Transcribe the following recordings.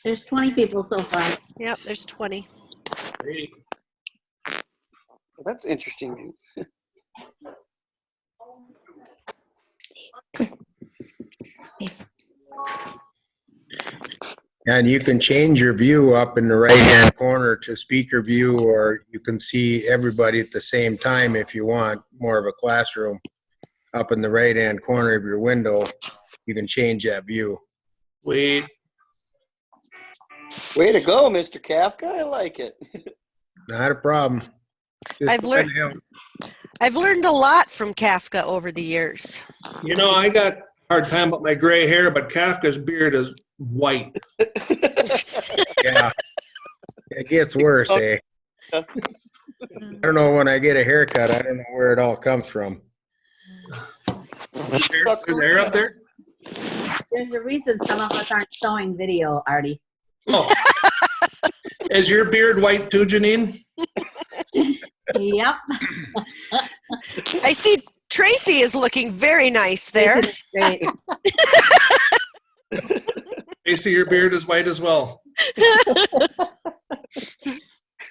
There's 20 people so far. Yep, there's 20. Great. Well, that's interesting. And you can change your view up in the right-hand corner to speaker view, or you can see everybody at the same time if you want more of a classroom. Up in the right-hand corner of your window, you can change that view. Wait. Way to go, Mr. Kafka. I like it. Not a problem. Just I've learned a lot from Kafka over the years. You know, I got a hard time with my gray hair, but Kafka's beard is white. Yeah, it gets worse, eh? I don't know, when I get a haircut, I don't know where it all comes from. Is there hair up there? There's a reason some of us aren't showing video, Artie. Oh. Is your beard white too, Janine? Yep. I see Tracy is looking very nice there. Great. Tracy, your beard is white as well. I'm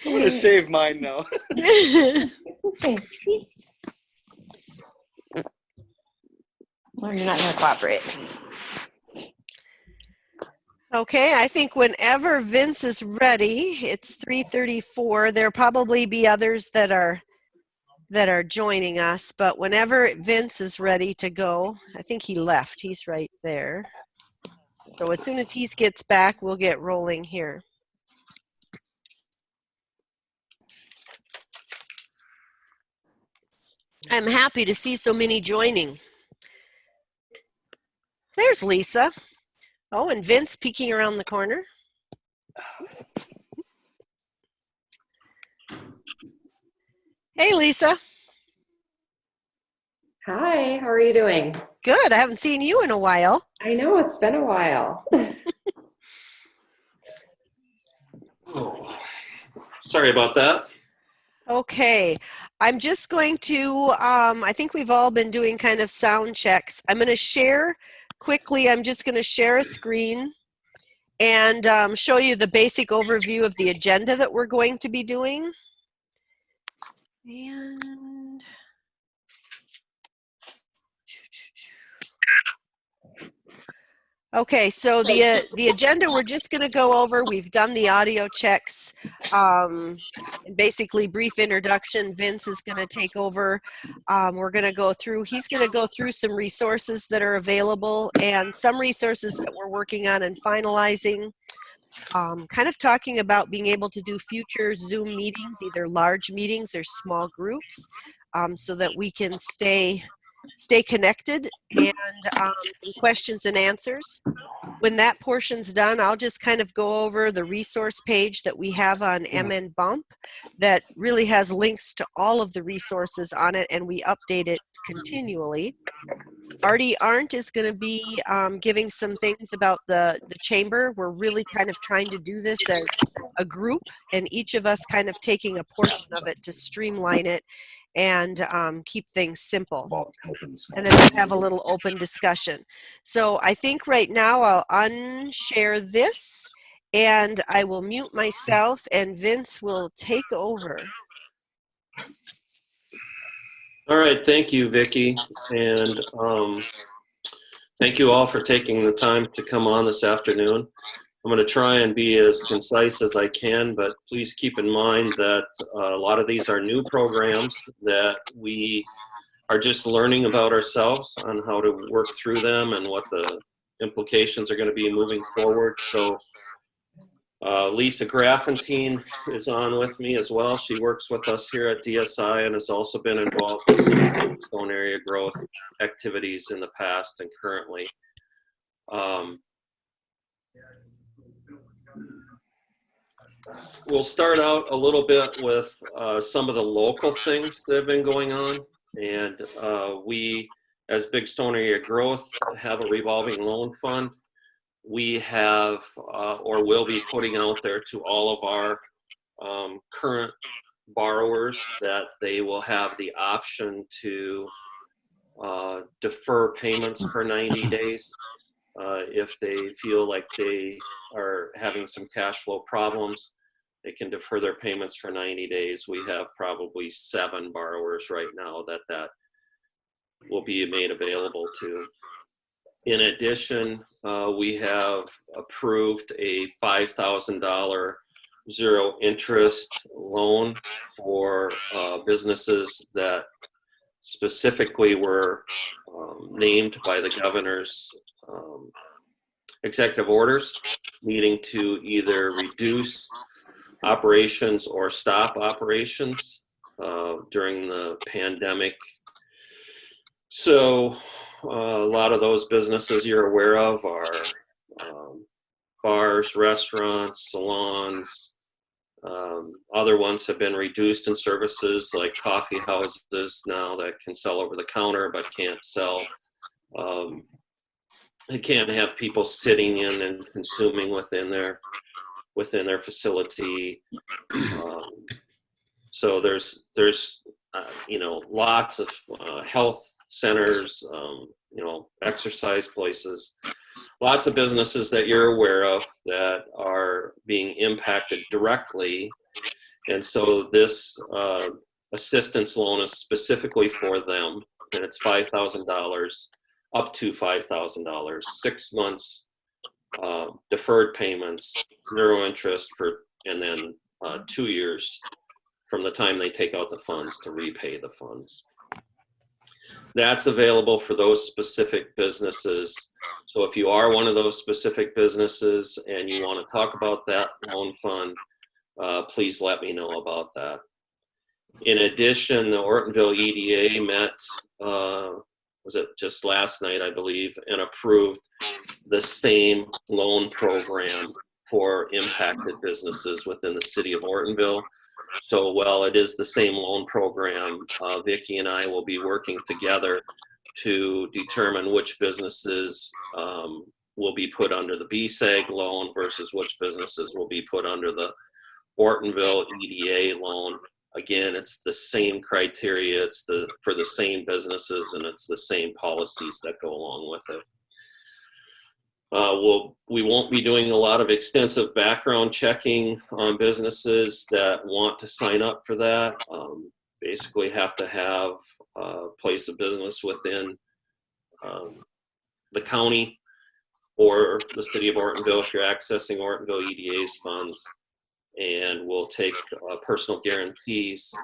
going to save mine now. Okay. Well, you're not going to cooperate. Okay, I think whenever Vince is ready, it's 3:34. There'll probably be others that are joining us, but whenever Vince is ready to go, I think he left. He's right there. So as soon as he gets back, we'll get rolling here. I'm happy to see so many joining. There's Lisa. Oh, and Vince peeking around the corner. Hey, Lisa. Hi, how are you doing? Good. I haven't seen you in a while. I know, it's been a while. Oh, sorry about that. Okay. I'm just going to, I think we've all been doing kind of sound checks. I'm going to share quickly. I'm just going to share a screen and show you the basic overview of the agenda that we're going to be doing. And okay, so the agenda we're just going to go over. We've done the audio checks. Basically, brief introduction. Vince is going to take over. We're going to go through. He's going to go through some resources that are available and some resources that we're working on and finalizing. Kind of talking about being able to do future Zoom meetings, either large meetings or small groups, so that we can stay connected, and some questions and answers. When that portion's done, I'll just kind of go over the resource page that we have on MN Bump that really has links to all of the resources on it, and we update it continually. Artie Arndt is going to be giving some things about the chamber. We're really kind of trying to do this as a group, and each of us kind of taking a portion of it to streamline it and keep things simple. And then we'll have a little open discussion. So I think right now I'll unshare this and I will mute myself and Vince will take over. All right, thank you, Vicki, and thank you all for taking the time to come on this afternoon. I'm going to try and be as concise as I can, but please keep in mind that a lot of these are new programs that we are just learning about ourselves on how to work through them and what the implications are going to be moving forward. So Lisa Graffentine is on with me as well. She works with us here at DSI and has also been involved in some Stone area growth activities in the past and currently. We'll start out a little bit with some of the local things that have been going on. And we, as Big Stone Area Growth, have a revolving loan fund. We have or will be putting out there to all of our current borrowers that they will have the option to defer payments for 90 days. If they feel like they are having some cash flow problems, they can defer their payments for 90 days. We have probably 7 borrowers right now that will be made available to. In addition, we have approved a $5,000 zero interest loan for businesses that specifically were named by the governor's executive orders, needing to either reduce operations or stop operations during the pandemic. So a lot of those businesses you're aware of are bars, restaurants, salons. Other ones have been reduced in services, like coffee houses now that can sell over the counter but can't sell. They can't have people sitting in and consuming within their facility. So there's lots of health centers, exercise places, lots of businesses that you're aware of that are being impacted directly. And so this assistance loan is specifically for them, and it's $5,000, up to $5,000, 6 months deferred payments, zero interest and then 2 years from the time they take out the funds to repay the funds. That's available for those specific businesses. So if you are one of those specific businesses and you want to talk about that loan fund, please let me know about that. In addition, the Ortonville EDA met, was it just last night, I believe, and approved the same loan program for impacted businesses within the city of Ortonville. So while it is the same loan program, Vicki and I will be working together to determine which businesses will be put under the BSAG loan versus which businesses will be put under the Ortonville EDA loan. Again, it's the same criteria, it's for the same businesses, and it's the same policies that go along with it. We won't be doing a lot of extensive background checking on businesses that want to sign up for that. Basically have to have a place of business within the county or the city of Ortonville if you're accessing Ortonville EDA's funds. And we'll take personal guarantees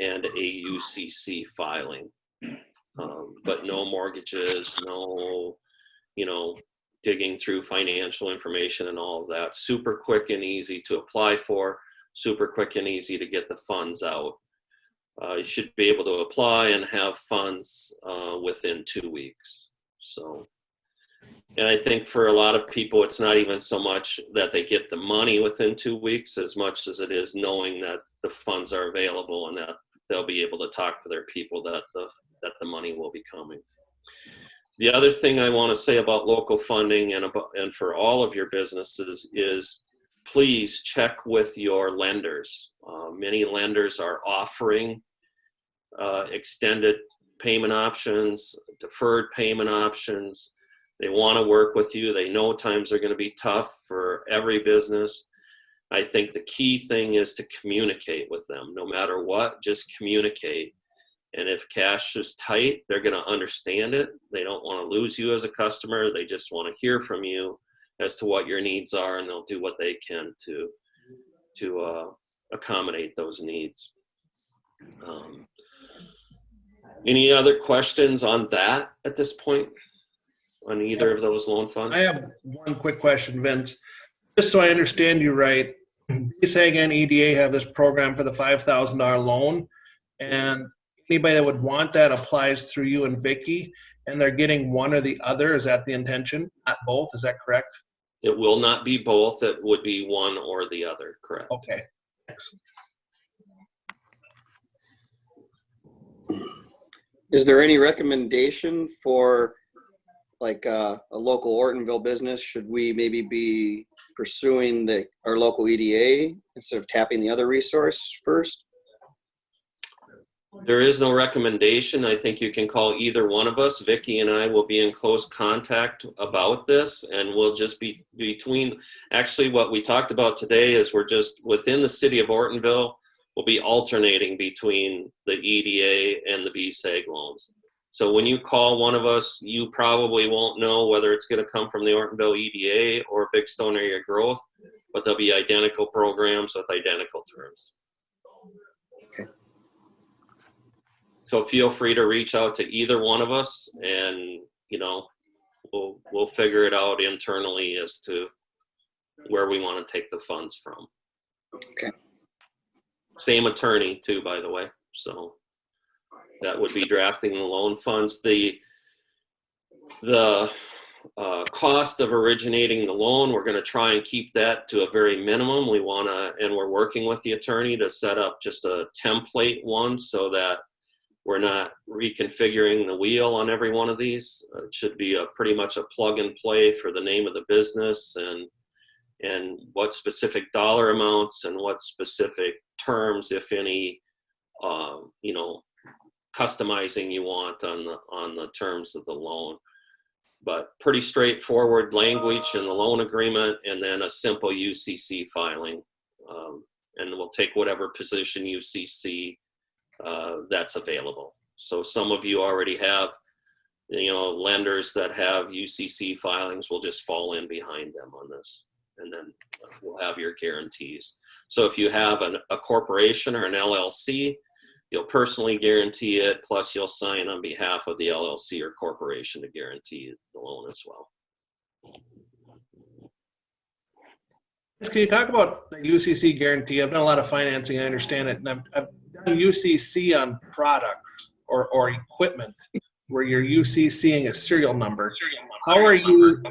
and a UCC filing. But no mortgages, no, digging through financial information and all of that. Super quick and easy to apply for, super quick and easy to get the funds out. You should be able to apply and have funds within 2 weeks. So, and I think for a lot of people, it's not even so much that they get the money within 2 weeks as much as it is knowing that the funds are available and that they'll be able to talk to their people that the money will be coming. The other thing I want to say about local funding and for all of your businesses is please check with your lenders. Many lenders are offering extended payment options, deferred payment options. They want to work with you. They know times are going to be tough for every business. I think the key thing is to communicate with them. No matter what, just communicate. And if cash is tight, they're going to understand it. They don't want to lose you as a customer. They just want to hear from you as to what your needs are, and they'll do what they can to accommodate those needs. Any other questions on that at this point? On either of those loan funds? I have one quick question, Vince. Just so I understand you right, BSAG and EDA have this program for the $5,000 loan, and anybody that would want that applies through you and Vicki, and they're getting one or the other. Is that the intention? Not both, is that correct? It will not be both. It would be one or the other, correct? Okay. Thanks. Is there any recommendation for like a local Ortonville business? Should we maybe be pursuing our local EDA instead of tapping the other resource first? There is no recommendation. I think you can call either one of us. Vicki and I will be in close contact about this, and we'll just be between, actually what we talked about today is we're just within the city of Ortonville, we'll be alternating between the EDA and the BSAG loans. So when you call one of us, you probably won't know whether it's going to come from the Ortonville EDA or Big Stone Area Growth, but they'll be identical programs with identical terms. Okay. So feel free to reach out to either one of us, and you know, we'll figure it out internally as to where we want to take the funds from. Okay. Same attorney too, by the way. So that would be drafting the loan funds. The cost of originating the loan, we're going to try and keep that to a very minimum. We want to, and we're working with the attorney to set up just a template one so that we're not reconfiguring the wheel on every one of these. It should be pretty much a plug and play for the name of the business and what specific dollar amounts and what specific terms, if any, you know, customizing you want on the terms of the loan. But pretty straightforward language in the loan agreement, and then a simple UCC filing. And we'll take whatever position UCC that's available. So some of you already have, you know, lenders that have UCC filings will just fall in behind them on this, and then we'll have your guarantees. So if you have a corporation or an LLC, you'll personally guarantee it, plus you'll sign on behalf of the LLC or corporation to guarantee the loan as well. Can you talk about the UCC guarantee? I've done a lot of financing, I understand it, and I've done UCC on products or equipment where you're UCCing a serial number. How are you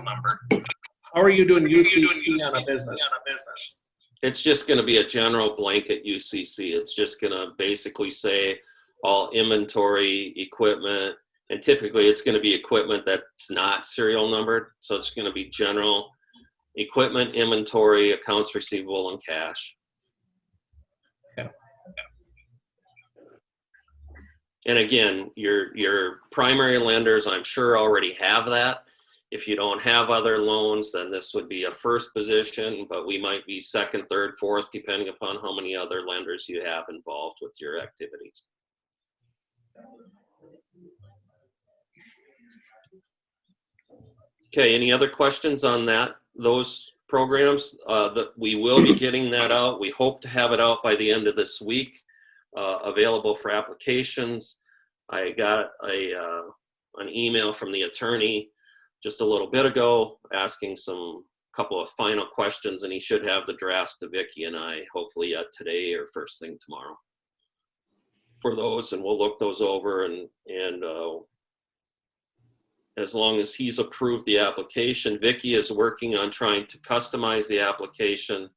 doing UCC on a business? It's just going to be a general blanket UCC. It's just going to basically say all inventory, equipment, and typically it's going to be equipment that's not serial numbered. So it's going to be general equipment, inventory, accounts receivable, and cash. Yeah. And again, your primary lenders, I'm sure, already have that. If you don't have other loans, then this would be a first position, but we might be second, third, fourth, depending upon how many other lenders you have involved with your activities. Okay, any other questions on those programs? That we will be getting that out. We hope to have it out by the end of this week, available for applications. I got an email from the attorney just a little bit ago asking couple of final questions, and he should have the drafts to Vicki and I hopefully yet today or first thing tomorrow for those, and we'll look those over, and as long as he's approved the application, Vicki is working on trying to customize the application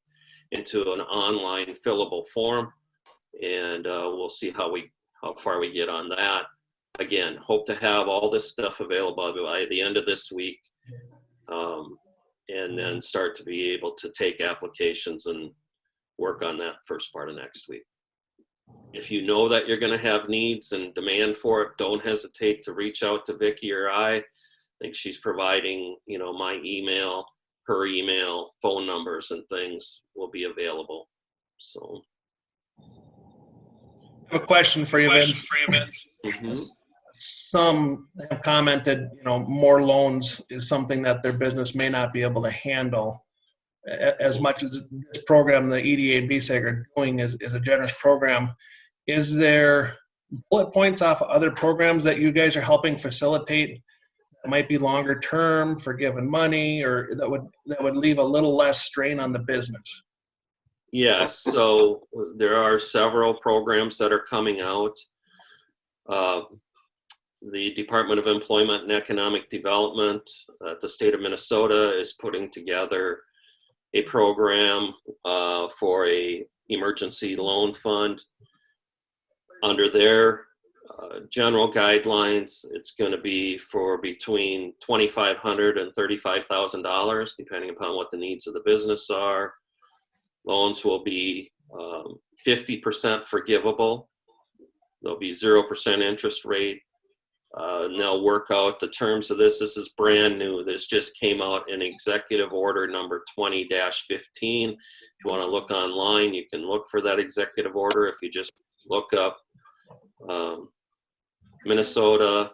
into an online fillable form, and we'll see how far we get on that. Again, hope to have all this stuff available by the end of this week, and then start to be able to take applications and work on that first part of next week. If you know that you're going to have needs and demand for it, don't hesitate to reach out to Vicki or I think she's providing, you know, my email, her email, phone numbers, and things will be available. So. I have a question for you, Vince. Mm-hmm. Some have commented, you know, more loans is something that their business may not be able to handle. As much as this program, the EDA and BSAG are doing is a generous program. Is there bullet points off of other programs that you guys are helping facilitate that might be longer term, forgiving money, or that would leave a little less strain on the business? Yes, so there are several programs that are coming out. The Department of Employment and Economic Development at the state of Minnesota is putting together a program for a emergency loan fund. Under their general guidelines, it's going to be for between $2,500 and $35,000, depending upon what the needs of the business are. Loans will be 50% forgivable. There'll be 0% interest rate. And they'll work out the terms of this. This is brand new. This just came out in Executive Order number 20-15. If you want to look online, you can look for that executive order. If you just look up Minnesota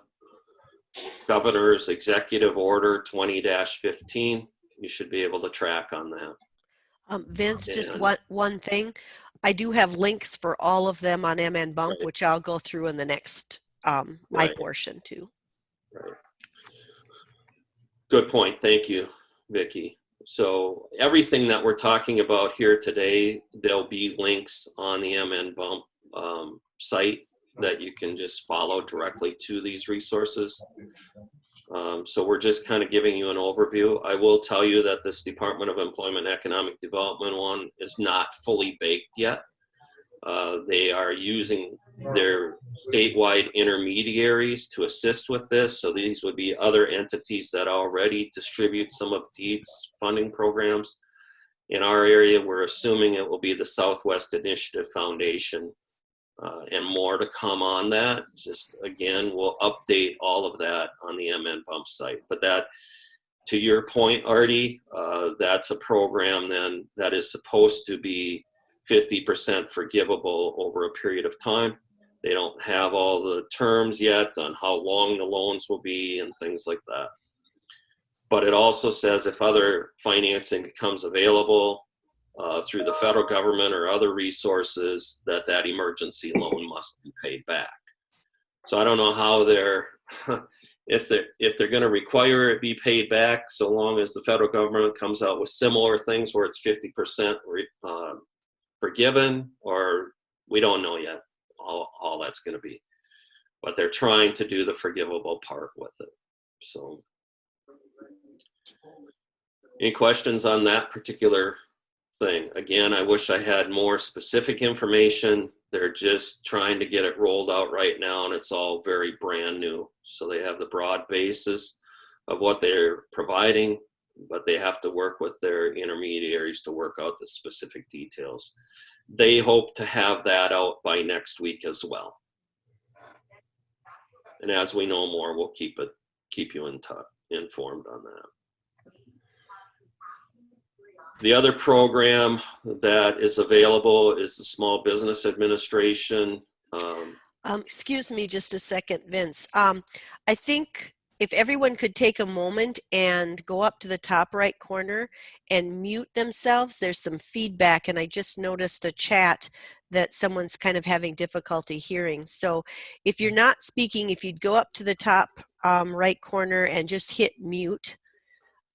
Governor's Executive Order 20-15, you should be able to track on that. Vince, just And- one thing. I do have links for all of them on MN Bump, Right. which I'll go through in the next my Right. portion too. Right. Good point. Thank you, Vicki. So everything that we're talking about here today, there'll be links on the MN Bump site that you can just follow directly to these resources. So we're just kind of giving you an overview. I will tell you that this Department of Employment and Economic Development one is not fully baked yet. They are using their statewide intermediaries to assist with this. So these would be other entities that already distribute some of DEED's funding programs. In our area, we're assuming it will be the Southwest Initiative Foundation, and more to come on that. Just again, we'll update all of that on the MN Bump site. But that, to your point, Artie, that's a program then that is supposed to be 50% forgivable over a period of time. They don't have all the terms yet on how long the loans will be and things like that. But it also says if other financing becomes available through the federal government or other resources, that emergency loan must be paid back. So I don't know how they're, if they're going to require it be paid back, so long as the federal government comes out with similar things where it's 50% forgiven, or we don't know yet all that's going to be. But they're trying to do the forgivable part with it. So any questions on that particular thing? Again, I wish I had more specific information. They're just trying to get it rolled out right now, and it's all very brand new. So they have the broad basis of what they're providing, but they have to work with their intermediaries to work out the specific details. They hope to have that out by next week as well. And as we know more, we'll keep you informed on that. The other program that is available is the Small Business Administration. Excuse me just a second, Vince. I think if everyone could take a moment and go up to the top right corner and mute themselves, there's some feedback, and I just noticed a chat that someone's kind of having difficulty hearing. So if you're not speaking, if you'd go up to the top right corner and just hit mute,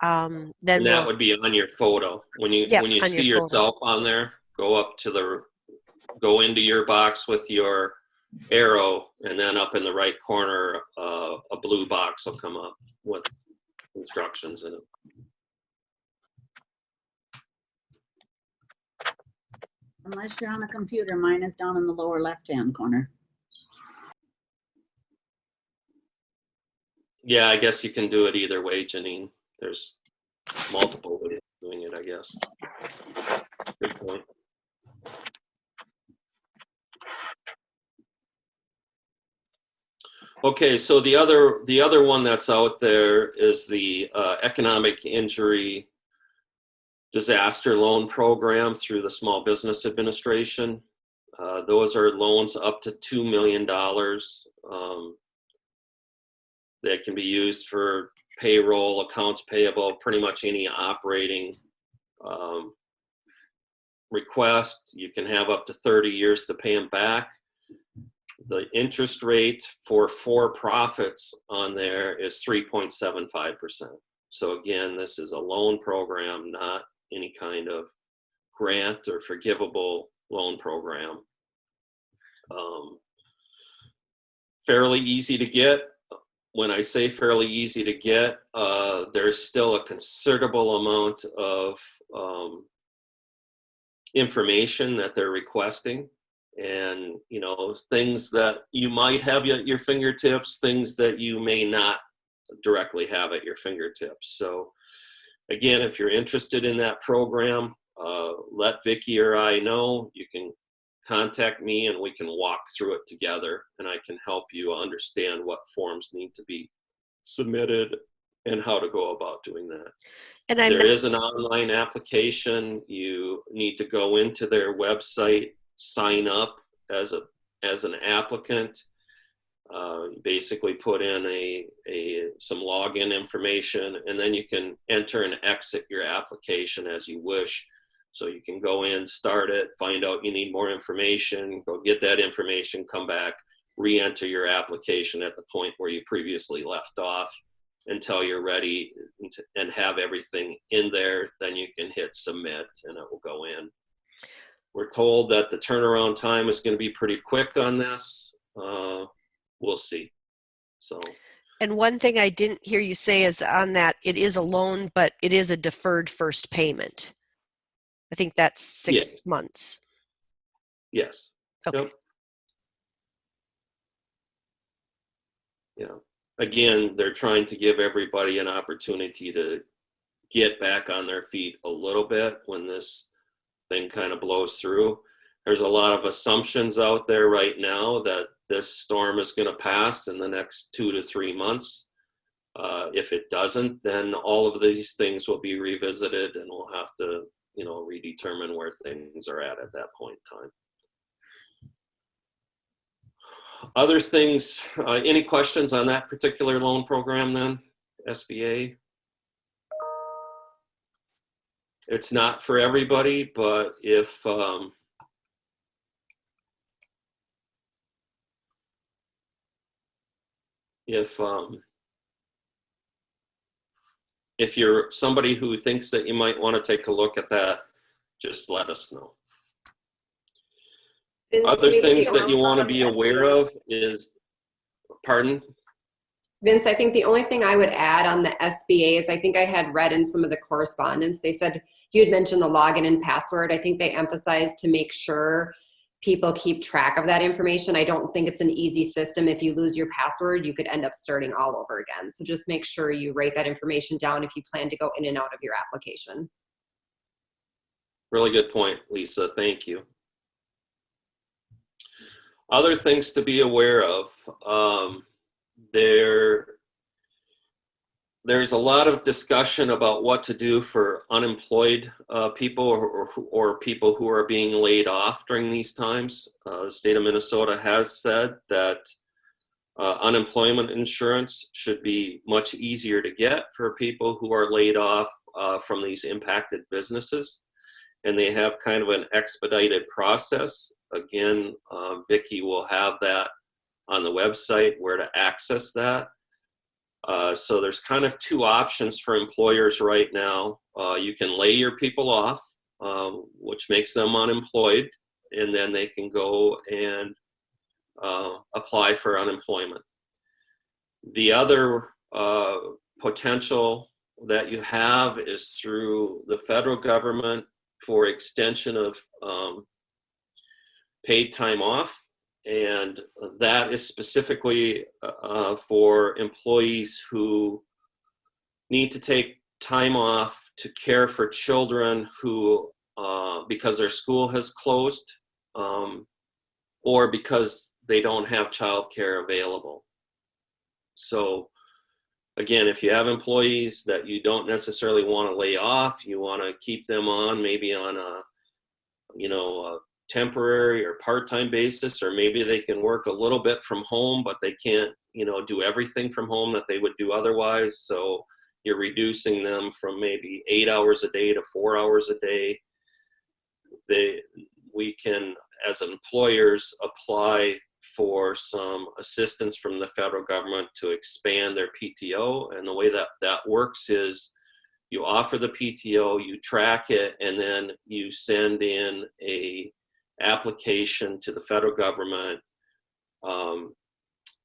then And that would be on your photo. When you on see your yourself on there, go into your box with your arrow, and then up in the right corner, a blue box will come up with instructions in it. Unless you're on a computer, mine is down in the lower left-hand corner. Yeah, I guess you can do it either way, Janine. There's multiple ways of doing it, I guess. Good point. Okay, so the other one that's out there is the Economic Injury Disaster Loan Program through the Small Business Administration. Those are loans up to $2 million that can be used for payroll, accounts payable, pretty much any operating request. You can have up to 30 years to pay them back. The interest rate for for-profits on there is 3.75%. So again, this is a loan program, not any kind of grant or forgivable loan program. Fairly easy to get. When I say fairly easy to get, there's still a considerable amount of information that they're requesting. And, you know, things that you might have at your fingertips, things that you may not directly have at your fingertips. So again, if you're interested in that program, let Vicki or I know. You can contact me and we can walk through it together, and I can help you understand what forms need to be submitted and how to go about doing that. And I'm There is an online application. You need to go into their website, sign up as an applicant. Basically put in some login information, and then you can enter and exit your application as you wish. So you can go in, start it, find out you need more information, go get that information, come back, re-enter your application at the point where you previously left off until you're ready and have everything in there. Then you can hit submit and it will go in. We're told that the turnaround time is going to be pretty quick on this. We'll see. So, And one thing I didn't hear you say is on that, it is a loan, but it is a deferred first payment. I think that's 6 months. yes. Okay. Yep. Yeah. Again, they're trying to give everybody an opportunity to get back on their feet a little bit when this thing kind of blows through. There's a lot of assumptions out there right now that this storm is going to pass in the next 2 to 3 months. If it doesn't, then all of these things will be revisited, and we'll have to, redetermine where things are at that point in time. Other things, any questions on that particular loan program then, SBA? It's not for everybody, but if you're somebody who thinks that you might want to take a look at that, just let us know. Vince, Other maybe things the that you want to be aware of is, pardon? Vince, I think the only thing I would add on the SBA is I think I had read in some of the correspondence, they said you had mentioned the login and password. I think they emphasized to make sure people keep track of that information. I don't think it's an easy system. If you lose your password, you could end up starting all over again. So just make sure you write that information down if you plan to go in and out of your application. Really good point, Lisa. Thank you. Other things to be aware of. There's a lot of discussion about what to do for unemployed people or people who are being laid off during these times. The state of Minnesota has said that unemployment insurance should be much easier to get for people who are laid off from these impacted businesses. And they have kind of an expedited process. Again, Vicki will have that on the website where to access that. So there's kind of two options for employers right now. You can lay your people off, which makes them unemployed, and then they can go and apply for unemployment. The other potential that you have is through the federal government for extension of paid time off. And that is specifically for employees who need to take time off to care for children who, because their school has closed, or because they don't have childcare available. So again, if you have employees that you don't necessarily want to lay off, you want to keep them on maybe on a temporary or part-time basis, or maybe they can work a little bit from home, but they can't, do everything from home that they would do otherwise. So you're reducing them from maybe 8 hours a day to 4 hours a day. We can, as employers, apply for some assistance from the federal government to expand their PTO. And the way that works is you offer the PTO, you track it, and then you send in a application to the federal government,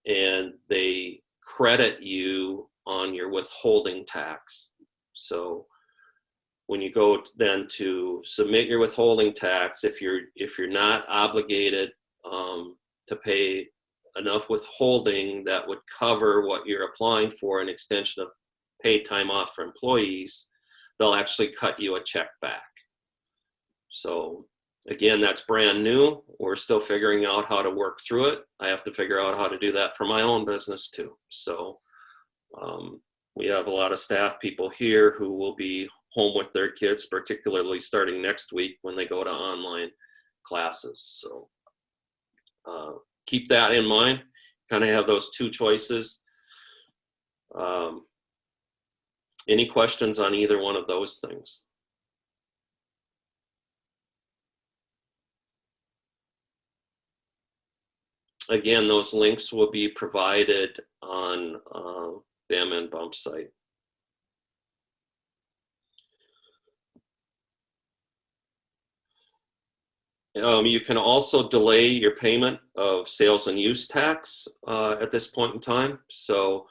and they credit you on your withholding tax. So when you go then to submit your withholding tax, if you're not obligated to pay enough withholding that would cover what you're applying for, an extension of paid time off for employees, they'll actually cut you a check back. So Again, that's brand new. We're still figuring out how to work through it. I have to figure out how to do that for my own business too. So we have a lot of staff people here who will be home with their kids, particularly starting next week when they go to online classes. So keep that in mind. Kind of have those two choices. Any questions on either one of those things? Again, those links will be provided on the MN Bump site. You can also delay your payment of sales and use tax at this point in time. So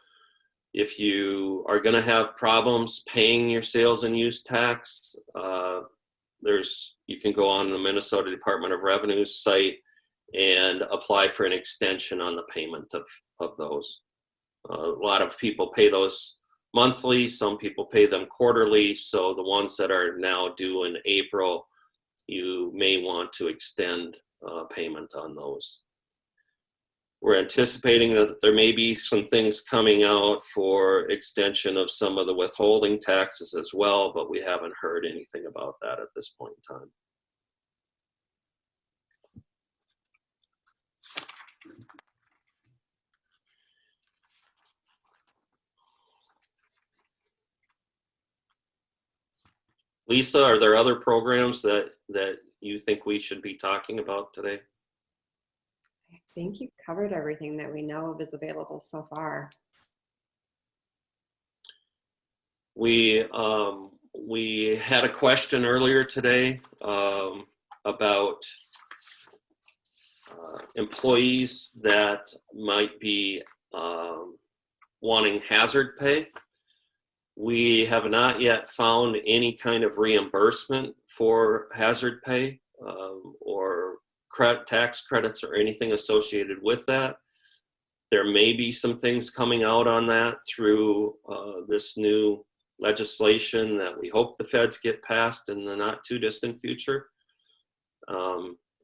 if you are going to have problems paying your sales and use tax, you can go on the Minnesota Department of Revenue's site and apply for an extension on the payment of those. A lot of people pay those monthly, some people pay them quarterly, so the ones that are now due in April, you may want to extend payment on those. We're anticipating that there may be some things coming out for extension of some of the withholding taxes as well, but we haven't heard anything about that at this point in time. Lisa, are there other programs that you think we should be talking about today? I think you covered everything that we know of is available so far. We had a question earlier today about employees that might be wanting hazard pay. We have not yet found any kind of reimbursement for hazard pay or tax credits or anything associated with that. There may be some things coming out on that through this new legislation that we hope the feds get passed in the not too distant future.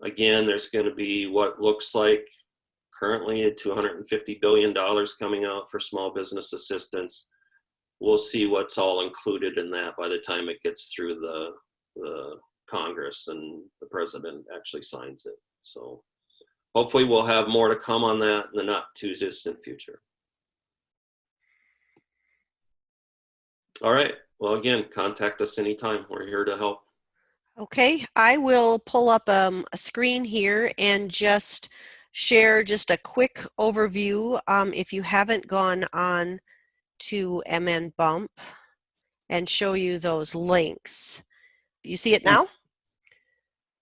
Again, there's going to be what looks like currently $250 billion coming out for small business assistance. We'll see what's all included in that by the time it gets through the Congress and the president actually signs it. So hopefully we'll have more to come on that in the not too distant future. All right. Well, again, contact us anytime. We're here to help. Okay, I will pull up a screen here and just share just a quick overview if you haven't gone on to MN Bump and show you those links. You see it now?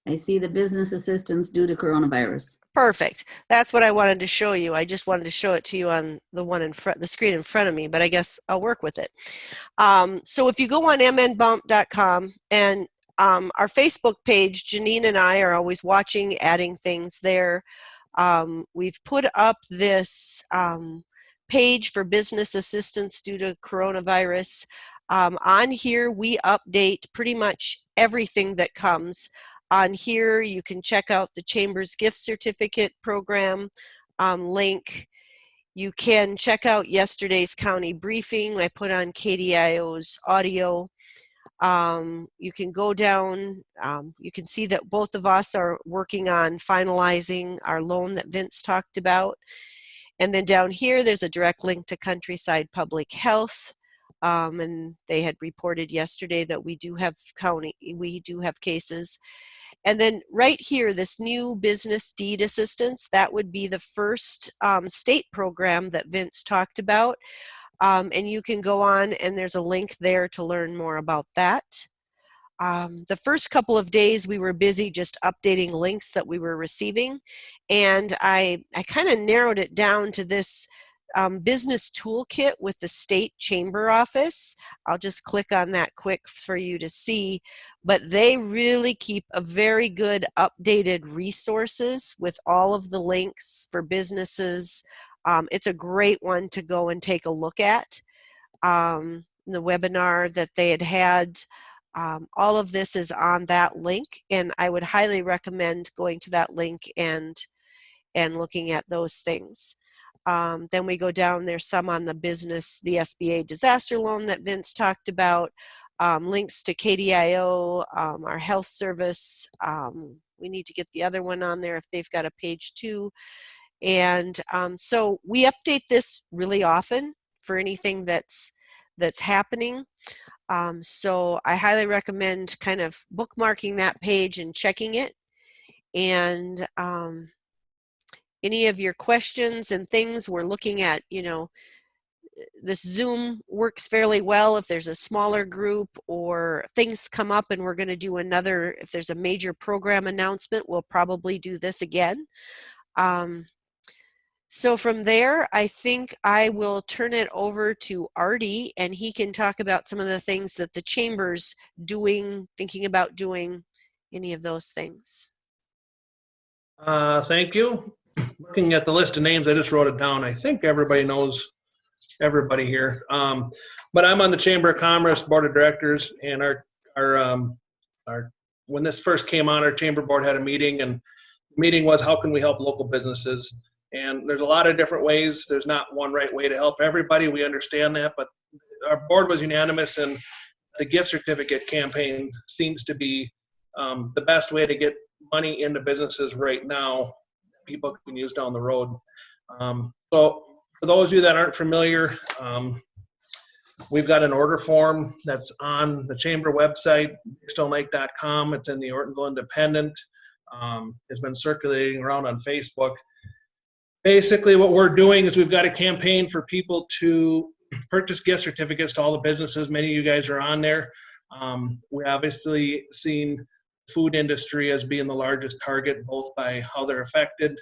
I see the business assistance due to coronavirus. Perfect. That's what I wanted to show you. I just wanted to show it to you on the one in front, the screen in front of me, but I guess I'll work with it. So if you go on mnbump.com and our Facebook page, Janine and I are always watching, adding things there. We've put up this page for business assistance due to coronavirus. On here, we update pretty much everything that comes. On here, you can check out the Chamber's gift certificate program link. You can check out yesterday's county briefing. I put on KDIO's audio. You can go down, you can see that both of us are working on finalizing our loan that Vince talked about. And then down here, there's a direct link to Countryside Public Health. And they had reported yesterday that we do have cases. And then right here, this new business deed assistance, that would be the first state program that Vince talked about. And you can go on and there's a link there to learn more about that. The first couple of days we were busy just updating links that we were receiving, and I kind of narrowed it down to this business toolkit with the state chamber office. I'll just click on that quick for you to see, but they really keep a very good updated resources with all of the links for businesses. It's a great one to go and take a look at. The webinar that they had All of this is on that link, and I would highly recommend going to that link and looking at those things. Then we go down, there's some on the business, the SBA disaster loan that Vince talked about, links to KDIO, our health service. We need to get the other one on there if they've got a page too. And so we update this really often for anything that's happening. So I highly recommend kind of bookmarking that page and checking it. And any of your questions and things, we're looking at, you know, this Zoom works fairly well if there's a smaller group or things come up and we're going to do another, if there's a major program announcement, we'll probably do this again. So from there, I think I will turn it over to Artie, and he can talk about some of the things that the chamber's doing, thinking about doing, any of those things. Thank you. Looking at the list of names, I just wrote it down. I think everybody knows everybody here. But I'm on the Chamber of Commerce Board of Directors, and our when this first came on, our chamber board had a meeting, and the meeting was, how can we help local businesses? And there's a lot of different ways. There's not one right way to help everybody. We understand that, but our board was unanimous, and the gift certificate campaign seems to be the best way to get money into businesses right now people can use down the road. So for those of you that aren't familiar, we've got an order form that's on the chamber website, bigstonelake.com. It's in the Ortonville Independent. It's been circulating around on Facebook. Basically what we're doing is we've got a campaign for people to purchase gift certificates to all the businesses. Many of you guys are on there. We obviously seen food industry as being the largest target, both by how they're affected,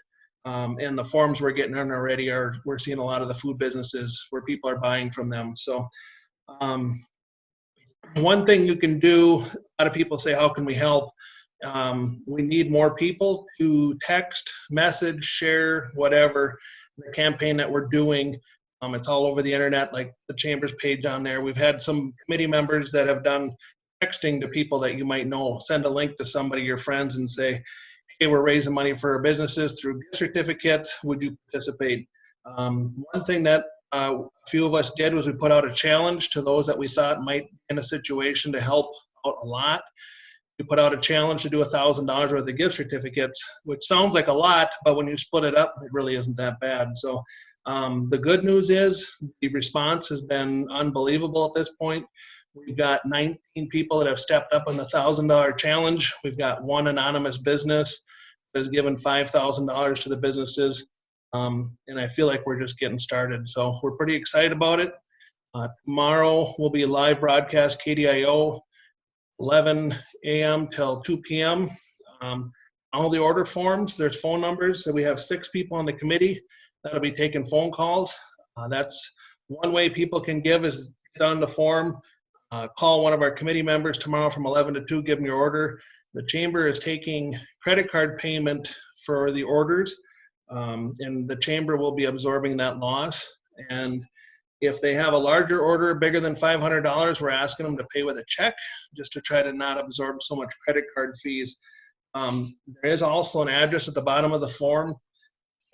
and the forms we're getting on already we're seeing a lot of the food businesses where people are buying from them. So one thing you can do, a lot of people say, how can we help? We need more people to text, message, share, whatever, the campaign that we're doing. It's all over the internet, like the chamber's page on there. We've had some committee members that have done texting to people that you might know. Send a link to somebody, your friends, and say, hey, we're raising money for our businesses through gift certificates. Would you participate? One thing that a few of us did was we put out a challenge to those that we thought might be in a situation to help out a lot. We put out a challenge to do $1,000 worth of gift certificates, which sounds like a lot, but when you split it up, it really isn't that bad. So the good news is the response has been unbelievable at this point. We've got 19 people that have stepped up in the $1,000 challenge. We've got one anonymous business that has given $5,000 to the businesses. And I feel like we're just getting started. So we're pretty excited about it. Tomorrow will be a live broadcast, KDIO, 11 a.m. till 2 p.m. All the order forms, there's phone numbers. So we have 6 people on the committee that'll be taking phone calls. That's one way people can give, is get on the form. Call one of our committee members tomorrow from 11 to 2, give them your order. The chamber is taking credit card payment for the orders, and the chamber will be absorbing that loss. And if they have a larger order, bigger than $500, we're asking them to pay with a check, just to try to not absorb so much credit card fees. There is also an address at the bottom of the form,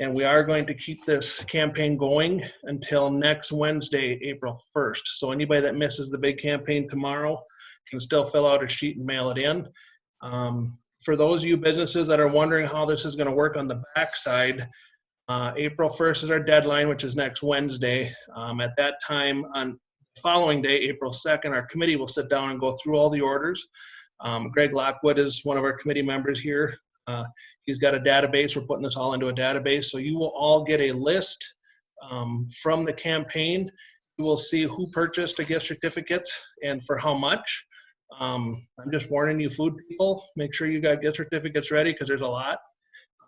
and we are going to keep this campaign going until next Wednesday, April 1st. So anybody that misses the big campaign tomorrow can still fill out a sheet and mail it in. For those of you businesses that are wondering how this is going to work on the backside, April 1st is our deadline, which is next Wednesday. At that time, on the following day, April 2nd, our committee will sit down and go through all the orders. Greg Lockwood is one of our committee members here. He's got a database. We're putting this all into a database. So you will all get a list from the campaign. You will see who purchased a gift certificate and for how much. I'm just warning you, food people, make sure you got gift certificates ready, because there's a lot.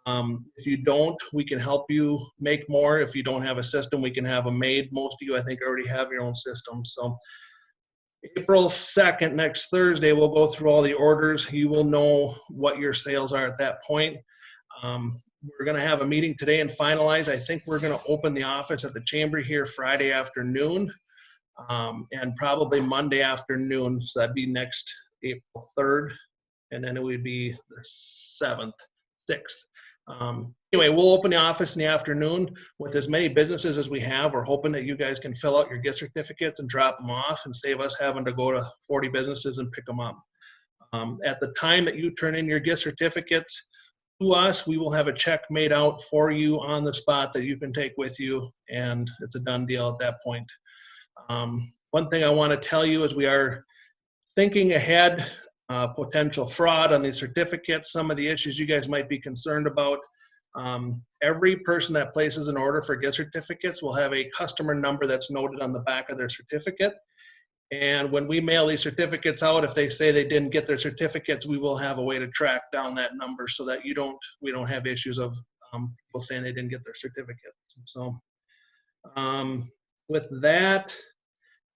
If you don't, we can help you make more. If you don't have a system, we can have them made. Most of you, I think, already have your own system. So April 2nd, next Thursday, we'll go through all the orders. You will know what your sales are at that point. We're going to have a meeting today and finalize. I think we're going to open the office at the chamber here Friday afternoon, and probably Monday afternoon. So that'd be next April 3rd, and then it would be the 7th, 6th. Anyway, we'll open the office in the afternoon with as many businesses as we have. We're hoping that you guys can fill out your gift certificates and drop them off and save us having to go to 40 businesses and pick them up. At the time that you turn in your gift certificates to us, we will have a check made out for you on the spot that you can take with you, and it's a done deal at that point. One thing I want to tell you is we are thinking ahead, potential fraud on these certificates, some of the issues you guys might be concerned about. Every person that places an order for gift certificates will have a customer number that's noted on the back of their certificate. And when we mail these certificates out, if they say they didn't get their certificates, we will have a way to track down that number so that we don't have issues of people saying they didn't get their certificate. So with that,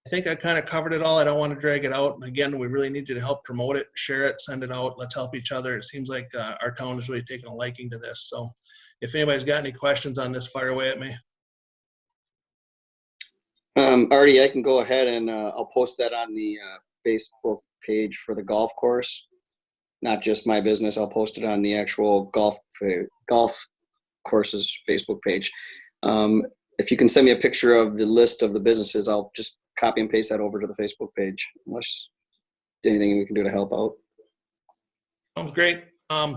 I think I kind of covered it all. I don't want to drag it out. Again, we really need you to help promote it, share it, send it out. Let's help each other. It seems like our town is really taking a liking to this. So if anybody's got any questions on this, fire away at me. Artie, I can go ahead and I'll post that on the Facebook page for the golf course. Not just my business. I'll post it on the actual golf course's Facebook page. If you can send me a picture of the list of the businesses, I'll just copy and paste that over to the Facebook page. Unless there's anything we can do to help out. Sounds great. I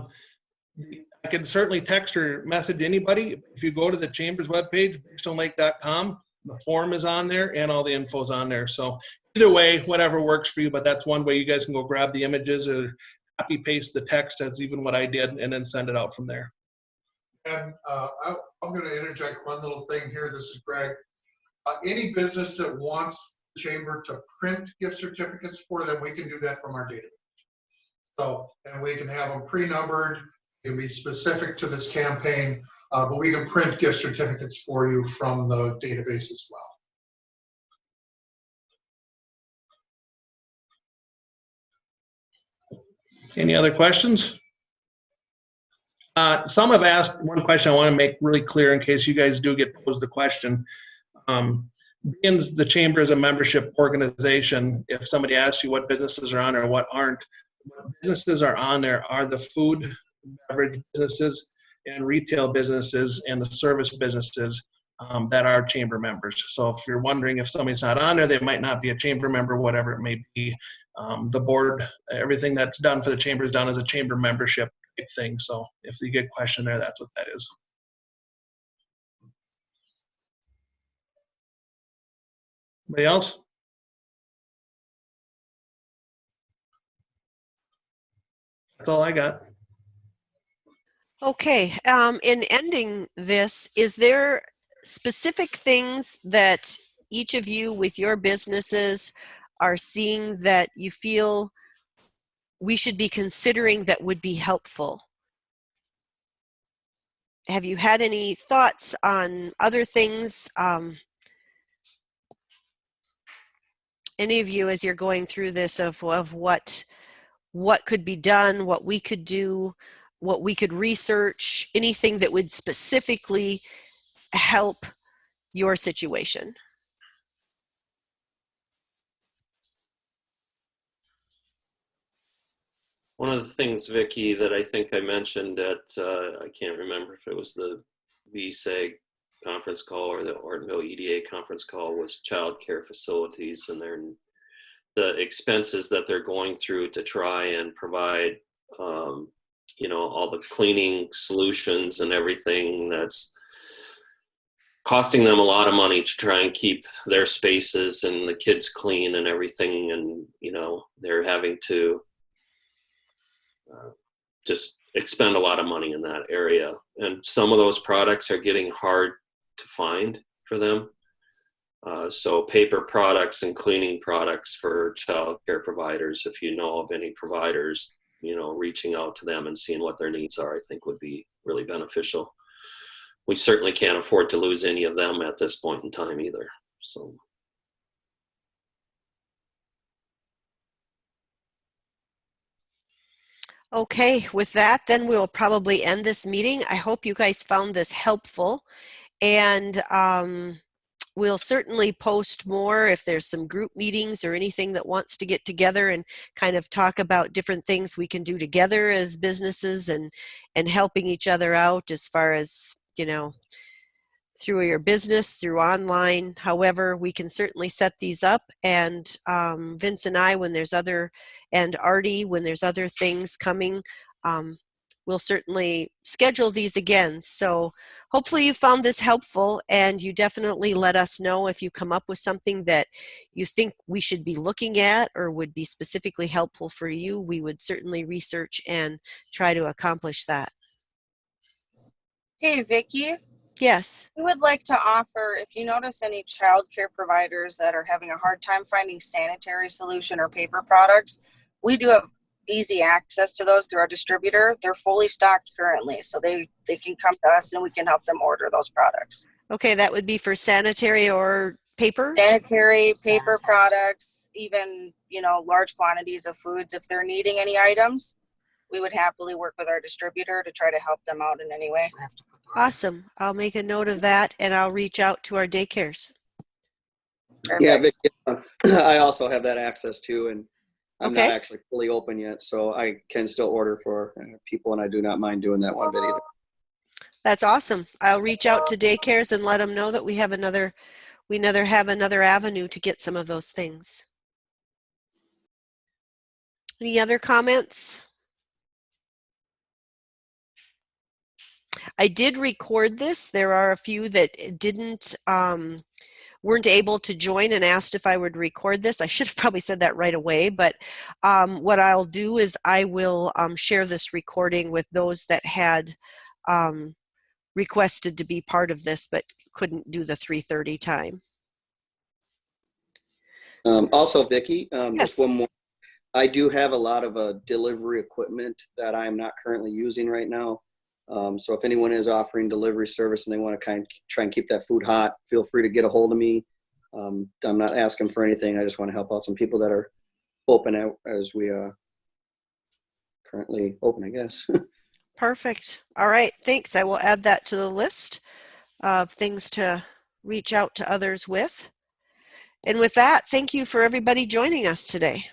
can certainly text or message anybody. If you go to the Chamber's webpage, bigstonelake.com, the form is on there and all the info is on there. So either way, whatever works for you, but that's one way you guys can go grab the images or copy paste the text. That's even what I did, and then send it out from there. And I'm going to interject one little thing here. This is Greg. Any business that wants the chamber to print gift certificates for them, we can do that from our database. So, and we can have them pre-numbered. It can be specific to this campaign, but we can print gift certificates for you from the database as well. Any other questions? Some have asked one question I want to make really clear in case you guys do get posed the question. Being the Chamber is a membership organization, if somebody asks you what businesses are on or what aren't, what businesses are on there are the food, beverage businesses, and retail businesses, and the service businesses that are Chamber members. So if you're wondering if somebody's not on there, they might not be a Chamber member, whatever it may be. The board, everything that's done for the Chamber is done as a Chamber membership thing. So if you get a question there, that's what that is. Anybody else? That's all I got. Okay, in ending this, is there specific things that each of you with your businesses are seeing that you feel we should be considering that would be helpful? Have you had any thoughts on other things? Any of you, as you're going through this, of what could be done, what we could do, what we could research, anything that would specifically help your situation? One of the things, Vicki, that I think I mentioned at, I can't remember if it was the VSEG conference call or the Ortonville EDA conference call, was child care facilities and the expenses that they're going through to try and provide, you know, all the cleaning solutions and everything that's costing them a lot of money to try and keep their spaces and the kids clean and everything. And, you know, they're having to just expend a lot of money in that area. And some of those products are getting hard to find for them. So paper products and cleaning products for child care providers, if you know of any providers, you know, reaching out to them and seeing what their needs are, I think would be really beneficial. We certainly can't afford to lose any of them at this point in time either. So. Okay, with that, then we'll probably end this meeting. I hope you guys found this helpful. And we'll certainly post more if there's some group meetings or anything that wants to get together and kind of talk about different things we can do together as businesses and helping each other out as far as, you know, through your business, through online. However, we can certainly set these up, and Vince and I, when there's other, and Artie, when there's other things coming, we'll certainly schedule these again. So hopefully you found this helpful, and you definitely let us know if you come up with something that you think we should be looking at or would be specifically helpful for you. We would certainly research and try to accomplish that. Hey, Vicki, Yes. we would like to offer, if you notice any childcare providers that are having a hard time finding sanitary solution or paper products, we do have easy access to those through our distributor. They're fully stocked currently, so they can come to us and we can help them order those products. Okay, that would be for sanitary or paper? Sanitary, paper products, even, you know, large quantities of foods. If they're needing any items, we would happily work with our distributor to try to help them out in any way. Awesome. I'll make a note of that, and I'll reach out to our daycares. Yeah, Vic, I also have that access too, and I'm Okay. not actually fully open yet, so I can still order for people, and I do not mind doing that one bit either. That's awesome. I'll reach out to daycares and let them know that we have another avenue to get some of those things. Any other comments? I did record this. There are a few that weren't able to join and asked if I would record this. I should have probably said that right away, but what I'll do is I will share this recording with those that had requested to be part of this but couldn't do the 3:30 time. Also, Vicki, Yes. just one more. I do have a lot of delivery equipment that I'm not currently using right now. So if anyone is offering delivery service and they want to try and keep that food hot, feel free to get a hold of me. I'm not asking for anything. I just want to help out some people that are open as we currently open, I guess. Perfect. All right. Thanks. I will add that to the list of things to reach out to others with. And with that, thank you for everybody joining us today.